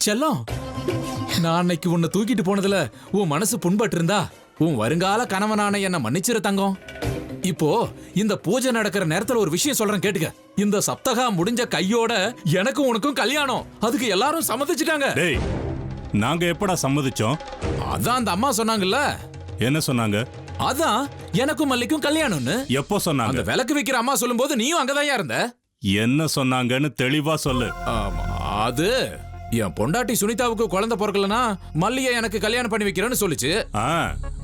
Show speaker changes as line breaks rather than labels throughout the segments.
செல்லம், நான் அன்னைக்கு உன்னை தூக்கிட்டு போனதுல உன் மனசு புண்பட்டு இருந்தா உன் வருங்கால கணவனான என்ன மன்னிச்சிரு தங்கம். இப்போ இந்த பூஜை நடக்கிற நேரத்துல ஒரு விஷயம் சொல்றேன் கேட்டுக்க. இந்த சப்தகா முடிஞ்ச கையோட எனக்கும் உனக்கும் கல்யாணம். அதுக்கு எல்லாரும் சம்மதிச்சிட்டாங்க.
டேய், நாங்க எப்படா சம்மதிச்சோம்?
அதான் அந்த அம்மா சொன்னாங்கல்ல.
என்ன சொன்னாங்க?
அதான் எனக்கும் மல்லிக்கும் கல்யாணம்னு.
எப்போ சொன்னாங்க?
அந்த விளக்கு வைக்கிற அம்மா சொல்லும்போது நீயும் அங்கதான் இருந்த.
என்ன சொன்னாங்கன்னு தெளிவா சொல்லு.
அது என் பொண்டாட்டி சுனிதாவுக்கு குழந்தை பிறக்கலனா மல்லியை எனக்கு கல்யாணம் பண்ணி வைக்கிறேன்னு சொல்லுச்சு.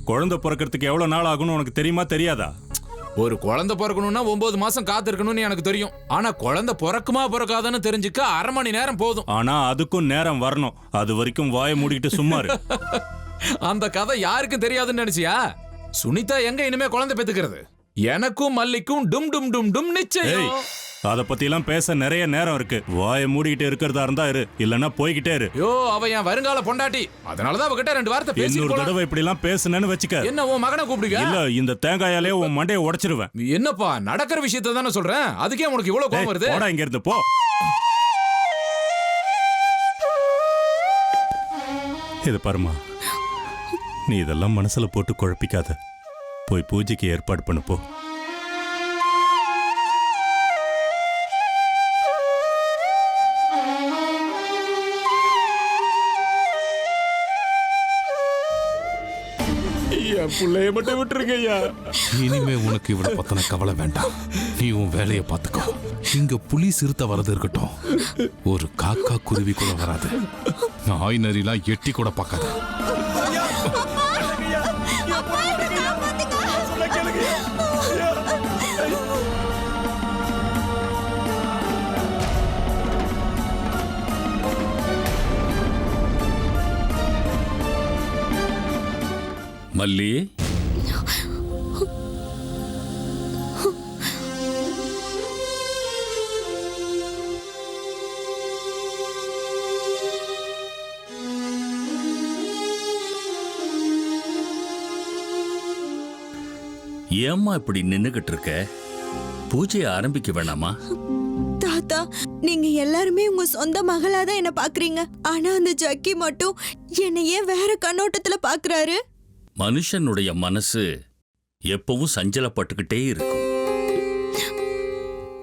குழந்தை பிறக்கிறதுக்கு எவ்வளவு நாள் ஆகும்னு உனக்கு தெரியுமா தெரியாதா?
ஒரு குழந்தை பிறக்கணும்னா 9 மாசம் காத்து இருக்கணும்னு எனக்கு தெரியும். ஆனா குழந்தை பிறக்குமா பிறக்காதான்னு தெரிஞ்சுக்க 1/2 மணி நேரம் போதும்.
ஆனா அதுக்கும் நேரம் வரணும். அது வரைக்கும் வாயை மூடிக்கிட்டு சும்மா இரு.
அந்த கதை யாருக்கும் தெரியாதுன்னு நினைச்சியா? சுனிதா எங்க இனிமே குழந்தை பெத்துக்கிறது? எனக்கும் மல்லிக்கும் டும் டும் டும் டும் நிச்சயம்.
அத பத்தி எல்லாம் பேச நிறைய நேரம் இருக்கு. வாயை மூடிக்கிட்டு இருக்கிறதா இருந்தா இரு, இல்லன்னா போய்கிட்டே இரு.
அவ என் வருங்கால பொண்டாட்டி. அதனாலதான் அவகிட்ட 2 வார்த்தை பேசி.
இன்னொரு தடவை இப்படி எல்லாம் பேசுனேன்னு வச்சுக்க.
என்ன உன் மகனை கூப்பிடுங்க?
இல்ல, இந்த தேங்காயாலே உன் மண்டையை உடைச்சிருவேன்.
என்னப்பா நடக்கிற விஷயத்தை தானே சொல்றேன். அதுக்கே உனக்கு இவ்வளவு கோபம் வருது?
போடா இங்க இருந்து போ. இது பாருமா, நீ இதெல்லாம் மனசுல போட்டு குழப்பிக்காத. போய் பூஜைக்கு ஏற்பாடு பண்ணு போ.
புள்ளைய மட்டும் விட்டுருங்க ஐயா.
இனிமே உனக்கு இவளை பத்தின கவலை வேண்டாம். நீ உன் வேலையை பார்த்துக்கோ. இங்க புலி சிறுத்தை வரது இருக்கட்டும், ஒரு காக்கா குருவி கூட வராது. நாய் நரிலாம் எட்டி கூட பார்க்காது.
மல்லி, ஏம்மா இப்படி நின்னுகிட்டு இருக்க? பூஜையை ஆரம்பிக்க வேணாமா?
தாத்தா, நீங்க எல்லாருமே உங்க சொந்த மகளாதான் என்ன பாக்குறீங்க. ஆனா அந்த ஜக்கி மட்டும் என்னை ஏன் வேற கண்ணோட்டத்துல பாக்குறாரு?
மனுஷனுடைய மனசு எப்பவும் சஞ்சலப்பட்டுக்கிட்டே இருக்கும்.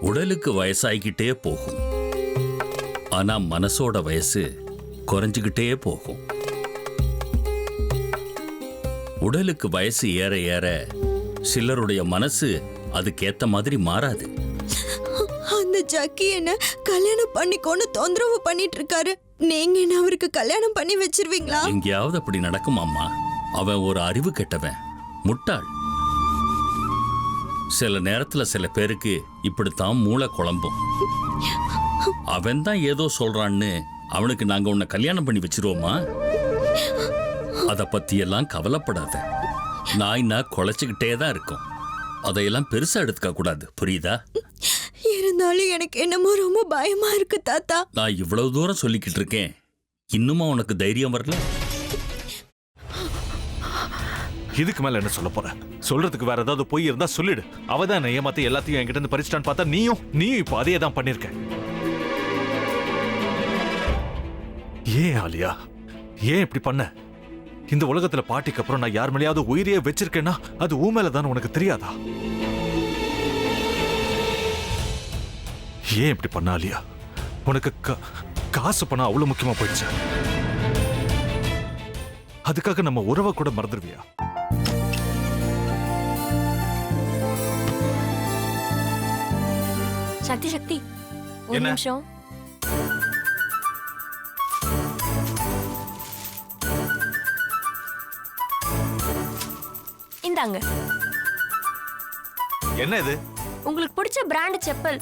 உடலுக்கு வயசாகிக்கிட்டே போகும், ஆனா மனசோட வயசு குறைஞ்சுக்கிட்டே போகும். உடலுக்கு வயசு ஏற ஏற சிலருடைய மனசு அதுக்கேத்த மாதிரி மாறாது.
அந்த ஜக்கி என்ன கல்யாணம் பண்ணிக்கோன்னு தொந்தரவு பண்ணிட்டு இருக்காரு. நீங்க என்ன அவருக்கு கல்யாணம் பண்ணி வச்சிருவீங்களா?
எங்கேயாவது அப்படி நடக்குமாம்மா? அவன் ஒரு அறிவு கெட்டவன், முட்டாள். சில நேரத்துல சில பேருக்கு இப்படித்தான் மூளை குழம்பும். அவன் தான் ஏதோ சொல்றான்னு அவனுக்கு நாங்க உன்னை கல்யாணம் பண்ணி வச்சிருவோமா? அத பத்தி எல்லாம் கவலைப்படாத. நாய்னா குலைச்சுக்கிட்டே தான் இருக்கும். அதையெல்லாம் பெருசா எடுத்துக்க கூடாது, புரியுதா?
இருந்தாலும் எனக்கு என்னமோ ரொம்ப பயமா இருக்கு தாத்தா.
நான் இவ்வளவு தூரம் சொல்லிக்கிட்டு இருக்கேன், இன்னுமா உனக்கு தைரியம் வரல?
இதுக்கு மேல என்ன சொல்ல போற? சொல்றதுக்கு வேற ஏதாவது போய் இருந்தா சொல்லிடு. அவதான் ஏமாத்தி எல்லாத்தையும் என்கிட்ட இருந்து பறிச்சிட்டான்னு பார்த்தா நீயும் இப்ப அதே தான் பண்ணிருக்க. ஏன் ஆலியா, ஏன் இப்படி பண்ண? இந்த உலகத்துல பாட்டிக்கு அப்புறம் நான் யார் மேலேயாவது உயிரையே வச்சிருக்கேன்னா அது ஊ மேலதான் உனக்கு தெரியாதா? ஏன் இப்படி பண்ண ஆலியா? உனக்கு காசு பணம் அவ்வளவு முக்கியமா போயிடுச்சு. அதுக்காக நம்ம உறவை கூட மறந்துடுவியா?
சக்தி சக்தி, ஒரு நிமிஷம். இந்தாங்க.
என்ன இது?
உங்களுக்கு பிடிச்ச பிராண்ட் செப்பல்.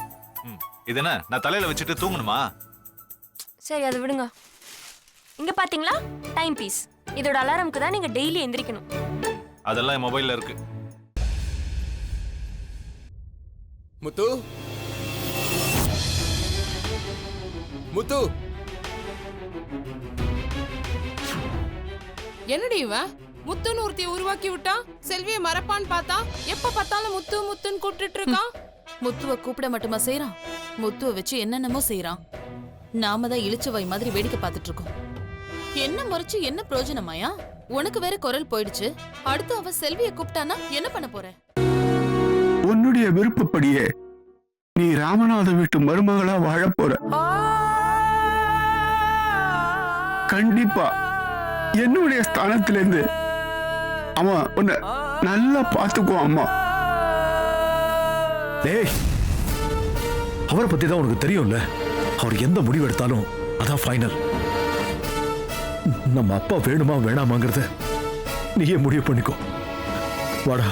இது என்ன நான் தலையில வச்சுட்டு தூங்கணுமா?
சரி, அதை விடுங்க. இங்க பாத்தீங்களா, டைம் பீஸ். இதோட அலாரம்க்கு தான் நீங்க டெய்லி எந்திரிக்கணும்.
அதெல்லாம் என் மொபைல்ல இருக்கு.
முத்து, முத்து,
என்னடி இவன் முத்துன்னு ஒருத்தைய உருவாக்கி விட்டான். செல்வியை மறப்பான்னு பார்த்தா எப்ப பார்த்தாலும் முத்து முத்துன்னு கூப்பிட்டு இருக்கான்.
முத்துவ கூப்பிட மட்டுமா செய்யறான், முத்துவ வச்சு என்னென்னமோ செய்யறான். நாம தான் இளிச்சவாய் மாதிரி வேடிக்கை பார்த்துட்டு இருக்கோம். என்ன முறைச்சு என்ன பிரயோஜனமாயா? உனக்கு வேற குரல் போயிடுச்சு. அடுத்து அவ செல்வியை கூப்பிட்டானா என்ன பண்ண போற?
உன்னுடைய விருப்பப்படியே நீ ராமநாத வீட்டு மருமகளா வாழ போற. கண்டிப்பா என்னுடைய ஸ்தானத்திலிருந்து அவன் உன்னை நல்லா பார்த்துக்குவான். அம்மா,
டேய், அவரை பத்தி தான் உனக்கு தெரியும்ல. அவர் எந்த முடிவு எடுத்தாலும் அதான் ஃபைனல். நம்ம அப்பா வேணுமா வேணாமாங்கிறத நீயே முடிவு பண்ணிக்கோ. வாடா.